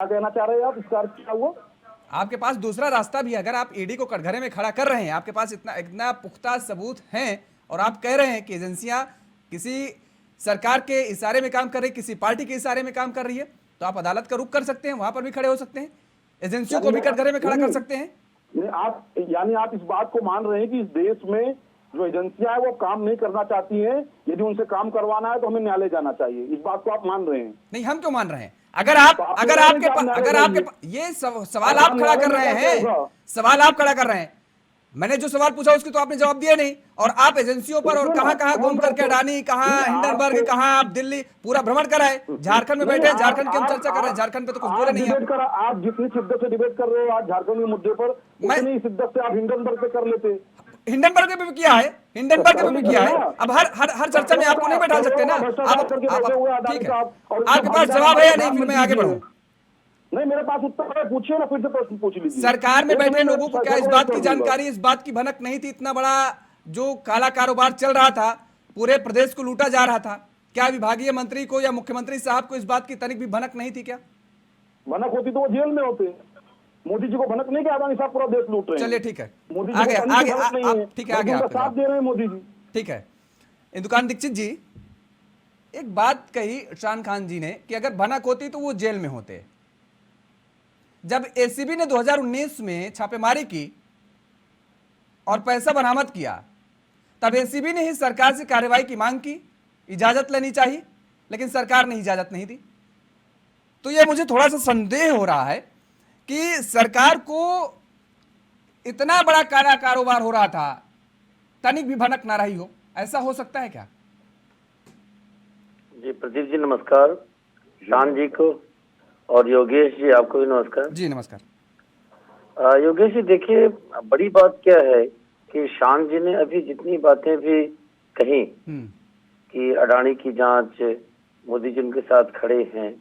क्या कहना चाह रहे हैं आप? इसका अर्थ क्या हुआ? आपके पास दूसरा रास्ता भी है। अगर आप ईडी को कटघरे में खड़ा कर रहे हैं, आपके पास इतना इतना पुख्ता सबूत हैं और आप कह रहे हैं कि एजेंसियां किसी सरकार के इशारे में काम कर रही, किसी पार्टी के इशारे में काम कर रही है, तो आप अदालत का रुख कर सकते हैं, वहां पर भी खड़े हो सकते हैं, एजेंसियों यानी को भी कटघरे में खड़ा नहीं, कर सकते हैं। नहीं, आप इस बात को मान रहे हैं कि इस देश में जो एजेंसियां हैं वो काम नहीं करना चाहती हैं। यदि उनसे काम करवाना है तो हमें न्यायालय जाना चाहिए, इस बात को आप मान रहे हैं? नहीं, हम क्यों मान रहे हैं? अगर आप तो आप अगर कह रहे हैं आपके कि आप न्यायालय अगर आपके जाइए। ये सवाल और आप खड़ा न्यायालय कर में रहे क्या हैं, होगा? सवाल आप खड़ा कर रहे हैं, मैंने जो सवाल पूछा उसकी तो आपने जवाब दिया नहीं, और आप एजेंसियों पर और देखिए ना, कहां कहां घूम करके अडानी, कहां नहीं, हिंडनबर्ग, कहां आप दिल्ली पूरा भ्रमण कराए, झारखंड में नहीं, बैठे हैं, झारखंड की हम चर्चा कर रहे हैं, झारखंड पे तो कुछ बोले आप नहीं आप। डिबेट कर, आप जितनी शिद्दत से डिबेट कर रहे हो आज झारखंड के मुद्दे पर, मैं उतनी शिद्दत से आप हिंडनबर्ग पे कर लेते। हिंडनबर्ग में भी किया है, हिंडनबर्ग में भी किया है। अब हर हर हर चर्चा में आपको नहीं बैठा सकते ना। भ्रष्टाचार करके बैठे हुए ठीक अडानी है, साहब और उनके आपके पास भागीदार जवाब है हमारे या नहीं, फिर मैं आगे प्रधानमंत्री जी बढ़ूं? हैं। नहीं, मेरे पास उत्तर है, पूछिए ना, फिर से प्रश्न पूछ लीजिए। सरकार में एक बैठे मिनट में लोगों को क्या इस सैकड़ों बात की उत्तर दूंगा। जानकारी, इस बात की भनक नहीं थी, इतना बड़ा जो काला कारोबार चल रहा था, पूरे प्रदेश को लूटा जा रहा था, क्या विभागीय मंत्री को या मुख्यमंत्री साहब को इस बात की तनिक भी भनक नहीं थी क्या? भनक होती तो वो जेल में होते। मोदी जी को भनक नहीं कि अडानी साहब पूरा देश लूट रहे चलिए हैं। ठीक है, मोदी जी को आगे कहीं की आगे भनक नहीं है, आप ठीक है, आगे बल्कि उनका आपका साथ जवाब। दे रहे हैं मोदी जी। ठीक है, इंदुकान दीक्षित जी, एक बात कही शान खान जी ने कि अगर भनक होती तो वो जेल में होते। जब एसीबी ने 2019 में छापेमारी की और पैसा बरामद किया, तब एसीबी ने ही सरकार से कार्रवाई की मांग की, इजाजत लेनी चाहिए, लेकिन सरकार ने इजाजत नहीं दी। तो यह मुझे थोड़ा सा संदेह हो रहा है कि सरकार को इतना बड़ा काला कारोबार हो रहा था, तनिक भी भनक ना रही हो। ऐसा हो सकता है क्या? जी प्रदीप जी नमस्कार, शान जी को और योगेश जी आपको भी नमस्कार। जी नमस्कार। योगेश जी देखिए, बड़ी बात क्या है कि शान जी ने अभी जितनी बातें भी कही कि अडानी की जांच, मोदी जी उनके साथ खड़े हैं,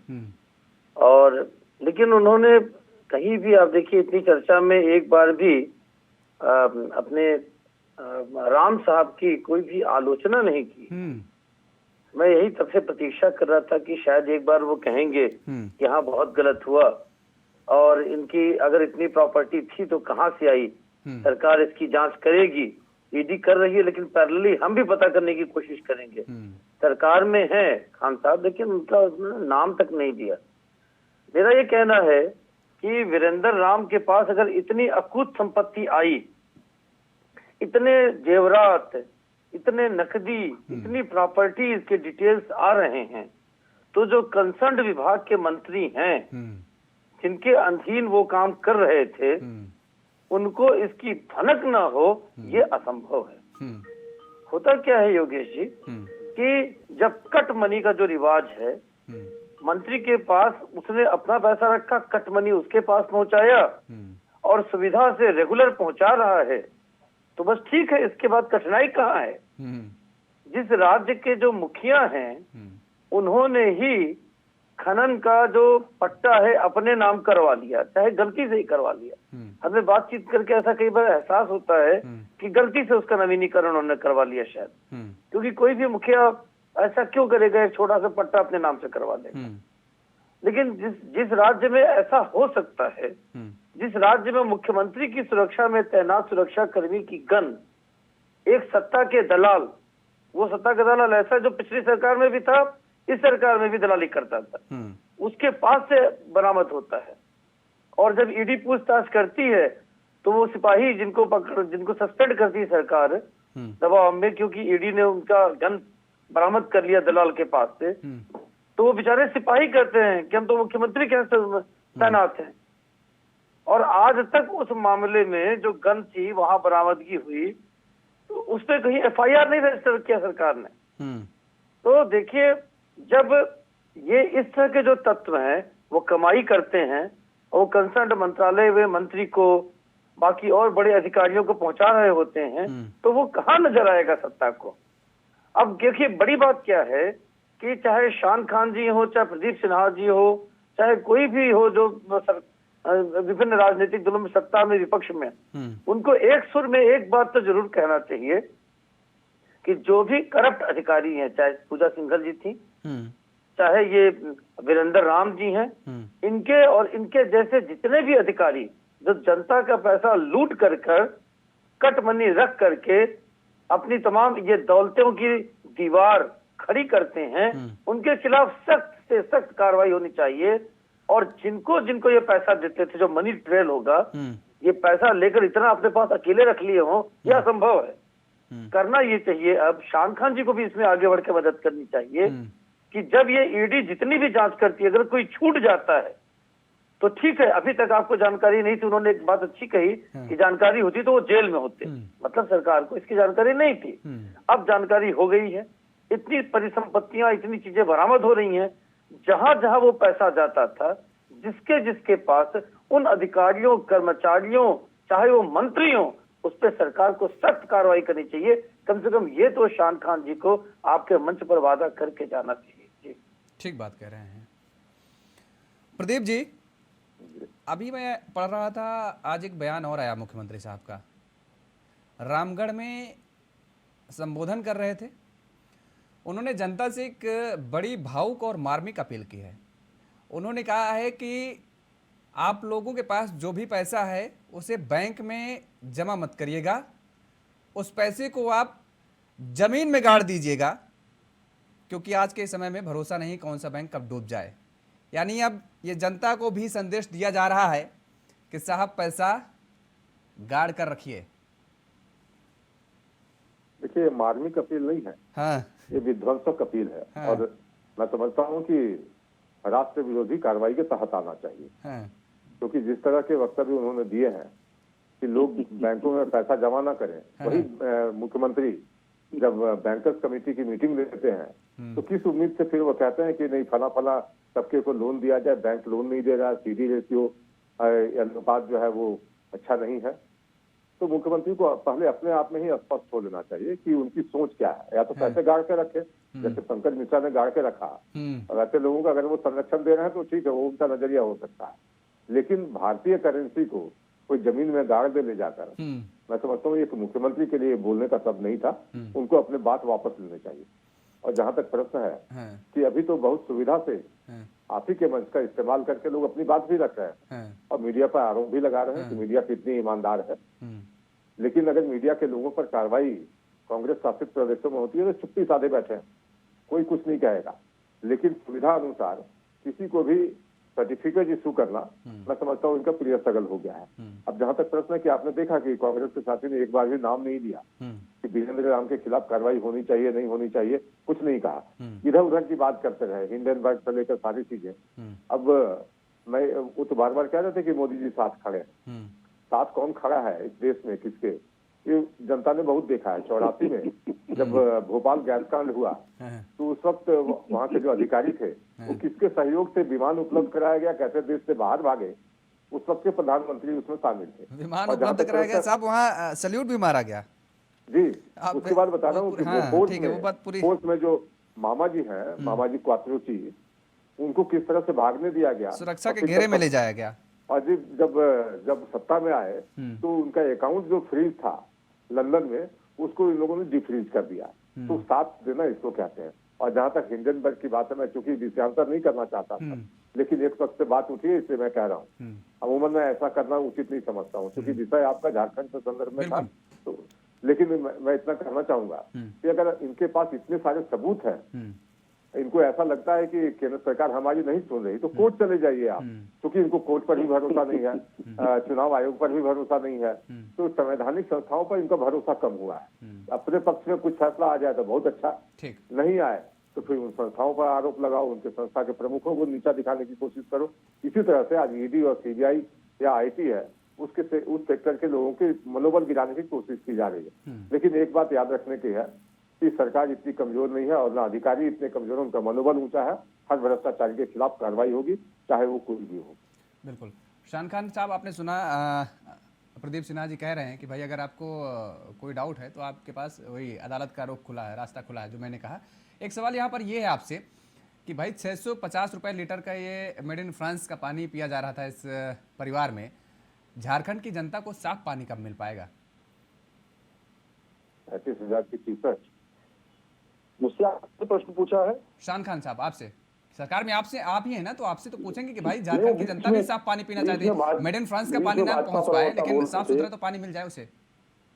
और लेकिन उन्होंने कहीं भी आप देखिए इतनी चर्चा में एक बार भी अपने राम साहब की कोई भी आलोचना नहीं की। मैं यही तब से प्रतीक्षा कर रहा था कि शायद एक बार वो कहेंगे कि हाँ बहुत गलत हुआ, और इनकी अगर इतनी प्रॉपर्टी थी तो कहाँ से आई, सरकार इसकी जांच करेगी, ईडी कर रही है, लेकिन पैरेलली हम भी पता करने की कोशिश करेंगे। सरकार में है खान साहब, लेकिन उनका नाम तक नहीं दिया। मेरा ये कहना है कि वीरेंद्र राम के पास अगर इतनी अकूत संपत्ति आई, इतने जेवरात, इतने नकदी, इतनी प्रॉपर्टीज के डिटेल्स आ रहे हैं, तो जो कंसर्न्ड विभाग के मंत्री हैं जिनके अधीन वो काम कर रहे थे, उनको इसकी भनक ना हो, ये असंभव है। होता क्या है योगेश जी कि जब कट मनी का जो रिवाज है, मंत्री के पास उसने अपना पैसा रखा, कट मनी उसके पास पहुंचाया और सुविधा से रेगुलर पहुंचा रहा है, तो बस ठीक है, इसके बाद कठिनाई कहाँ है? जिस राज्य के जो मुखिया हैं उन्होंने ही खनन का जो पट्टा है अपने नाम करवा लिया, चाहे गलती से ही करवा लिया। हमें बातचीत करके ऐसा कई बार एहसास होता है कि गलती से उसका नवीनीकरण उन्होंने करवा लिया शायद, क्योंकि कोई भी मुखिया ऐसा क्यों करेगा, एक छोटा सा पट्टा अपने नाम से करवा लेगा। लेकिन जिस राज्य में ऐसा हो सकता है, जिस राज्य में मुख्यमंत्री की सुरक्षा में तैनात सुरक्षा कर्मी की गन एक सत्ता के दलाल, वो सत्ता का दलाल ऐसा जो पिछली सरकार में भी था, इस सरकार में भी दलाली करता था, उसके पास से बरामद होता है। और जब ईडी पूछताछ करती है तो वो सिपाही जिनको सस्पेंड करती है सरकार दबाव में, क्योंकि ईडी ने उनका गन बरामद कर लिया दलाल के पास से, तो वो बेचारे सिपाही कहते हैं कि हम तो मुख्यमंत्री के तैनात हैं। और आज तक उस मामले में जो गन थी वहां बरामदगी हुई, तो उस पर कहीं एफआईआर नहीं रजिस्टर किया सरकार ने। तो देखिए, जब ये इस तरह के जो तत्व हैं वो कमाई करते हैं और वो कंसर्न मंत्रालय व मंत्री को, बाकी और बड़े अधिकारियों को पहुंचा रहे होते हैं, तो वो कहाँ नजर आएगा सत्ता को? अब देखिए, बड़ी बात क्या है कि चाहे शान खान जी हो, चाहे प्रदीप सिन्हा जी हो, चाहे कोई भी हो जो विभिन्न राजनीतिक दलों में सत्ता में विपक्ष में, उनको एक सुर में एक बात तो जरूर कहना चाहिए कि जो भी करप्ट अधिकारी हैं, चाहे पूजा सिंघल जी थी, चाहे ये वीरेंद्र राम जी हैं, इनके और इनके जैसे जितने भी अधिकारी जो जनता का पैसा लूट कर कट मनी रख करके अपनी तमाम ये दौलतों की दीवार खड़ी करते हैं, उनके खिलाफ सख्त से सख्त कार्रवाई होनी चाहिए। और जिनको जिनको ये पैसा देते थे, जो मनी ट्रेल होगा, ये पैसा लेकर इतना अपने पास अकेले रख लिए हो, यह असंभव है। करना ये चाहिए, अब शान खान जी को भी इसमें आगे बढ़ के मदद करनी चाहिए कि जब ये ईडी जितनी भी जांच करती है, अगर कोई छूट जाता है तो ठीक है, अभी तक आपको जानकारी नहीं थी, उन्होंने एक बात अच्छी कही कि जानकारी होती तो वो जेल में होते, मतलब सरकार को इसकी जानकारी नहीं थी। अब जानकारी हो गई है, इतनी परिसंपत्तियां, इतनी चीजें बरामद हो रही हैं, जहां जहां वो पैसा जाता था, जिसके जिसके पास, उन अधिकारियों, कर्मचारियों, चाहे वो मंत्री हो, उस पर सरकार को सख्त कार्रवाई करनी चाहिए। कम से कम ये तो शान खान जी को आपके मंच पर वादा करके जाना चाहिए। जी ठीक बात कह रहे हैं प्रदीप जी। अभी मैं पढ़ रहा था, आज एक बयान और आया मुख्यमंत्री साहब का, रामगढ़ में संबोधन कर रहे थे। उन्होंने जनता से एक बड़ी भावुक और मार्मिक अपील की है। उन्होंने कहा है कि आप लोगों के पास जो भी पैसा है उसे बैंक में जमा मत करिएगा, उस पैसे को आप जमीन में गाड़ दीजिएगा, क्योंकि आज के समय में भरोसा नहीं कौन सा बैंक कब डूब जाए। यानी अब ये जनता को भी संदेश दिया जा रहा है कि साहब पैसा गाड़ कर रखिए। देखिए, मार्मिक अपील नहीं है, हाँ, ये विध्वंसक अपील है। हाँ। और मैं समझता हूँ कि राष्ट्र विरोधी कार्रवाई के तहत आना चाहिए, हाँ, क्योंकि जिस तरह के वक्तव्य उन्होंने दिए हैं कि लोग बैंकों में पैसा जमा ना करें, वही मुख्यमंत्री जब बैंकर्स कमेटी की मीटिंग लेते हैं तो किस उम्मीद से फिर वो कहते हैं कि नहीं फला फला सबके को लोन दिया जाए, बैंक लोन नहीं दे रहा, सीडी रेशियो अनुपात जो है वो अच्छा नहीं है। तो मुख्यमंत्री को पहले अपने आप में ही स्पष्ट हो लेना चाहिए कि उनकी सोच क्या है। या तो पैसे गाड़ के रखे, जैसे पंकज मिश्रा ने गाड़ के रखा, और ऐसे लोगों का अगर वो संरक्षण दे रहे हैं तो ठीक है, वो उनका नजरिया हो सकता है। लेकिन भारतीय करेंसी को कोई जमीन में गाड़ दे ले जाकर, मैं समझता हूँ ये मुख्यमंत्री के लिए बोलने का तब नहीं था। उनको अपने बात वापस लेने चाहिए। और जहां तक प्रश्न है कि अभी तो बहुत सुविधा से आप ही के मंच का इस्तेमाल करके लोग अपनी बात भी रख रहे हैं और मीडिया पर आरोप भी लगा रहे हैं कि मीडिया कितनी ईमानदार है। लेकिन अगर मीडिया के लोगों पर कार्रवाई कांग्रेस शासित प्रदेशों में होती है तो चुप्पी साधे बैठे हैं, कोई कुछ नहीं कहेगा। लेकिन सुविधा अनुसार किसी को भी सर्टिफिकेट इशू करना, मैं समझता हूँ इनका प्रिय स्ट्रगल हो गया है। अब जहां तक प्रश्न है कि आपने देखा कि कांग्रेस के साथी ने एक बार भी नाम नहीं दिया कि वीरेंद्र राम के खिलाफ कार्रवाई होनी चाहिए, नहीं होनी चाहिए, कुछ नहीं कहा। इधर उधर की बात करते रहे, हिंडनबर्ग से लेकर सारी चीजें। अब मैं वो तो बार बार कह रहे थे कि मोदी जी साथ खड़े हैं। साथ कौन खड़ा है इस देश में, किसके, ये जनता ने बहुत देखा है। 84 में जब भोपाल गैस कांड हुआ तो उस वक्त वहाँ के जो अधिकारी थे वो किसके सहयोग से विमान उपलब्ध कराया गया, कैसे देश से बाहर भागे, उस वक्त के प्रधानमंत्री उसमें शामिल थे। विमान उपलब्ध कराया गया साहब, वहाँ सैल्यूट भी मारा गया। जी, उसके बाद बता रहा हूँ कि फोर्स में जो मामा जी हैं, मामा जी क्वात्रोची, उनको किस तरह से भागने दिया गया, सुरक्षा के घेरे में ले जाया गया। और जब सत्ता में आए तो उनका अकाउंट जो फ्रीज था लंदन में, उसको इन लोगों ने डिफ्रीज कर दिया। तो साथ देना इसको कहते हैं। और जहां तक हिंडनबर्ग की बात है, मैं चूंकि विषयांतर नहीं करना चाहता था, लेकिन एक पक्ष से बात उठी है इसलिए मैं कह रहा हूँ। अमूमन मैं ऐसा करना उचित नहीं समझता हूँ, क्योंकि विषय आपका झारखंड के संदर्भ में था। तो लेकिन मैं इतना करना चाहूंगा कि अगर इनके पास इतने सारे सबूत हैं, इनको ऐसा लगता है कि केंद्र सरकार हमारी नहीं सुन रही, तो कोर्ट चले जाइए आप, क्योंकि इनको कोर्ट पर भी भरोसा नहीं है, चुनाव आयोग पर भी भरोसा नहीं है, तो संवैधानिक संस्थाओं पर इनका भरोसा कम हुआ है। अपने पक्ष में कुछ फैसला आ जाए तो बहुत अच्छा, नहीं आए तो फिर उन संस्थाओं पर आरोप लगाओ, उनके संस्था के प्रमुखों को नीचा दिखाने की कोशिश करो। इसी तरह से आज ईडी और सीबीआई या आईटी है, उस सेक्टर के लोगों के मनोबल गिराने की कोशिश की जा रही है। लेकिन एक बात याद रखने की है कि सरकार इतनी कमजोर नहीं है और ना अधिकारी इतने कमजोर, उनका मनोबल ऊंचा है। हर भ्रष्टाचारी के खिलाफ कार्रवाई होगी, चाहे वो कोई भी हो। बिल्कुल। शान खान साहब, आपने सुना प्रदीप सिन्हा जी कह रहे हैं कि भाई अगर आपको कोई डाउट है तो आपके पास वही अदालत का रुख खुला है, रास्ता खुला है, जो मैंने कहा। एक सवाल यहाँ पर ये है आपसे कि भाई 650 रुपये लीटर का ये मेड इन फ्रांस का पानी पिया जा रहा था इस परिवार में, झारखंड की जनता को साफ पानी कब मिल पाएगा? 35,000 की फीसद मुझसे आपने प्रश्न पूछा है? शान खान साहब आपसे सरकार में आपसे आप ही है ना, तो आपसे तो पूछेंगे कि भाई झारखंड की जनता भी साफ पानी पीना चाहती है। मेड इन फ्रांस का पानी ना पहुंच पाए, लेकिन साफ सुथरा तो पानी मिल जाए उसे।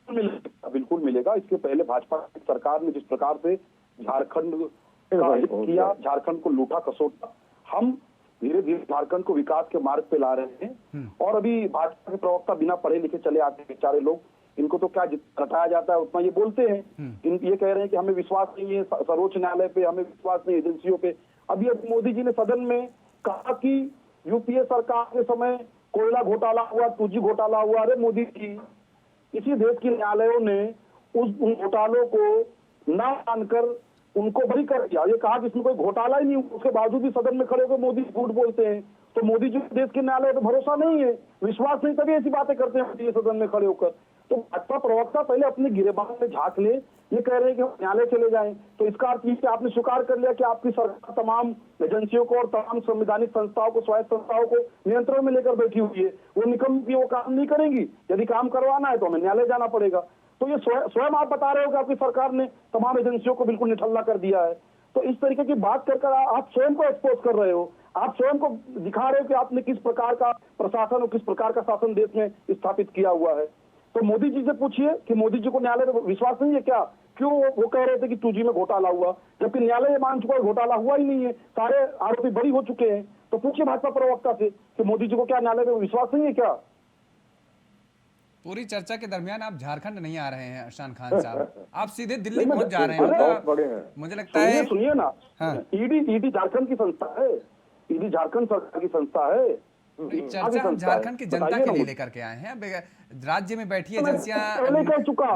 बिल्कुल मिलेगा। इसके पहले भाजपा सरकार ने जिस प्रकार से झारखंड का हित किया, झारखंड को लूटा खसोटा, हम धीरे धीरे झारखंड को विकास के मार्ग पे ला रहे हैं। और अभी भाजपा के प्रवक्ता बिना पढ़े लिखे चले आते हैं बेचारे लोग, इनको तो क्या रटाया जाता है उतना ये बोलते हैं। ये कह रहे हैं कि हमें विश्वास नहीं है सर्वोच्च न्यायालय पे, हमें विश्वास नहीं एजेंसियों पे। अभी मोदी जी ने सदन में कहा कि यूपीए सरकार के समय कोयला घोटाला हुआ, 2G घोटाला हुआ। अरे मोदी जी, इसी देश के न्यायालयों ने उन घोटालों को ना मानकर उनको बरी कर दिया। ये कहा कि इसमें कोई घोटाला ही नहीं हुआ, उसके बावजूद भी सदन में खड़े होकर मोदी झूठ बोलते हैं। तो मोदी जी देश के न्यायालय पे भरोसा नहीं है, विश्वास नहीं, तभी ऐसी बातें करते हैं सदन में खड़े होकर। तो भाजपा प्रवक्ता पहले अपने गिरेबान में झांक ले। ये कह रहे हैं कि हम न्यायालय चले जाएं, तो इसका अर्थ ये कि आपने स्वीकार कर लिया कि आपकी सरकार तमाम एजेंसियों को और तमाम संवैधानिक संस्थाओं को, स्वायत्त संस्थाओं को नियंत्रण में लेकर बैठी हुई है। वो निकम की वो काम नहीं करेंगी। यदि काम करवाना है तो हमें न्यायालय जाना पड़ेगा। तो ये स्वयं आप बता रहे हो कि आपकी सरकार ने तमाम एजेंसियों को बिल्कुल निठल्ला कर दिया है। तो इस तरीके की बात कर आप स्वयं को एक्सपोज कर रहे हो, आप स्वयं को दिखा रहे हो कि आपने किस प्रकार का प्रशासन और किस प्रकार का शासन देश में स्थापित किया हुआ है। तो मोदी जी से पूछिए कि मोदी जी को न्यायालय में विश्वास नहीं है क्या? क्यों वो कह रहे थे कि 2G में घोटाला हुआ, जबकि न्यायालय मान चुका है घोटाला हुआ ही नहीं है, सारे आरोपी बरी हो चुके हैं। तो पूछिए भाजपा प्रवक्ता से कि मोदी जी को क्या न्यायालय में विश्वास नहीं है क्या? पूरी चर्चा के दरमियान आप झारखंड नहीं आ रहे हैं अरशान खान साहब, आप सीधे दिल्ली पहुंच जा रहे हैं। मुझे लगता है सुनिए ना, ईडी झारखंड की संस्था है, ईडी झारखंड सरकार की संस्था है। चर्चा हम झारखंड की जनता के लिए लेकर के आए हैं। राज्य में बैठी एजेंसियां,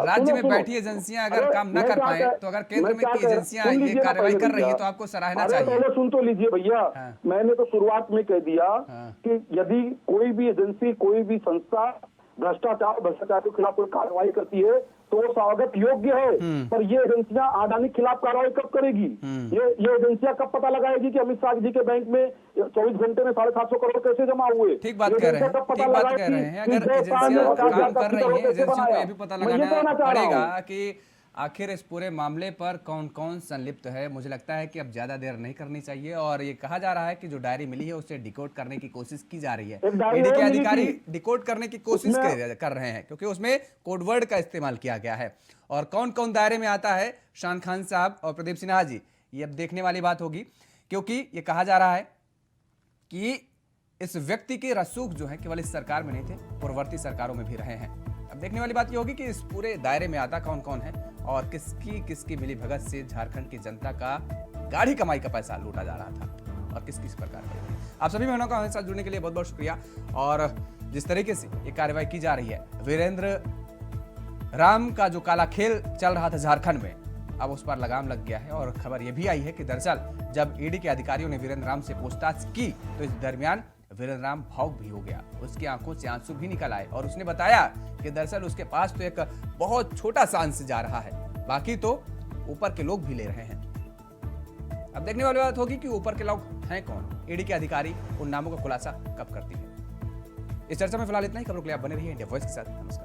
राज्य में बैठी एजेंसियां अगर काम न कर पाए, तो अगर केंद्र में की एजेंसियां ये कार्रवाई कर रही है तो आपको सराहना चाहिए। पहले सुन तो लीजिए भैया, मैंने तो शुरुआत में कह दिया कि यदि कोई भी एजेंसी, कोई भी संस्था भ्रष्टाचार के खिलाफ कोई कार्रवाई करती है तो वो स्वागत योग्य है। पर ये एजेंसियां अडानी के खिलाफ कार्रवाई कब करेगी? ये एजेंसियां कब पता लगाएगी कि अमित शाह जी के बैंक में 24 घंटे में 750 करोड़ कैसे जमा हुए? ठीक बात कह रहे हैं, ठीक बात कह रहे हैं। अगर एजेंसियां काम कर रही हैं, एजेंसियों को ये भी पता लगाना पड़ेगा कि आखिर इस पूरे मामले पर कौन कौन संलिप्त है। मुझे लगता है कि अब ज्यादा देर नहीं करनी चाहिए। और ये कहा जा रहा है कि जो डायरी मिली है उसे डिकोड करने की कोशिश की जा रही है। ईडी के अधिकारी डिकोड करने की कोशिश कर रहे हैं, क्योंकि उसमें कोडवर्ड का इस्तेमाल किया गया है। और कौन कौन दायरे में आता है, शान खान साहब और प्रदीप सिन्हा जी, ये अब देखने वाली बात होगी। क्योंकि ये कहा जा रहा है कि इस व्यक्ति के रसूख जो है केवल इस सरकार में नहीं थे, पूर्ववर्ती सरकारों में भी रहे हैं। अब देखने वाली बात ये होगी कि इस पूरे दायरे में आता कौन कौन है और किसकी मिली भगत से झारखंड की जनता का गाढ़ी कमाई का पैसा लूटा जा रहा था और किस प्रकार का। आप सभी बहनों का हमारे साथ जुड़ने के लिए बहुत बहुत शुक्रिया। और जिस तरीके से ये कार्रवाई की जा रही है, वीरेंद्र राम का जो काला खेल चल रहा था झारखंड में, अब उस पर लगाम लग गया है। और खबर यह भी आई है कि दरअसल जब ईडी के अधिकारियों ने वीरेंद्र राम से पूछताछ की तो इस दरमियान वीरेंद्र राम भावुक भी हो गया, उसकी आंखों से आंसू भी निकल आए। और उसने बताया कि दरअसल उसके पास तो एक बहुत छोटा सा अंश जा रहा है, बाकी तो ऊपर के लोग भी ले रहे हैं। अब देखने वाली बात होगी कि ऊपर के लोग हैं कौन, ईडी के अधिकारी उन नामों का खुलासा कब करती है। इस चर्चा में फिलहाल इतना ही। खबरों के लिए आप बने रहिए इंडिया वॉइस के साथ। नमस्कार।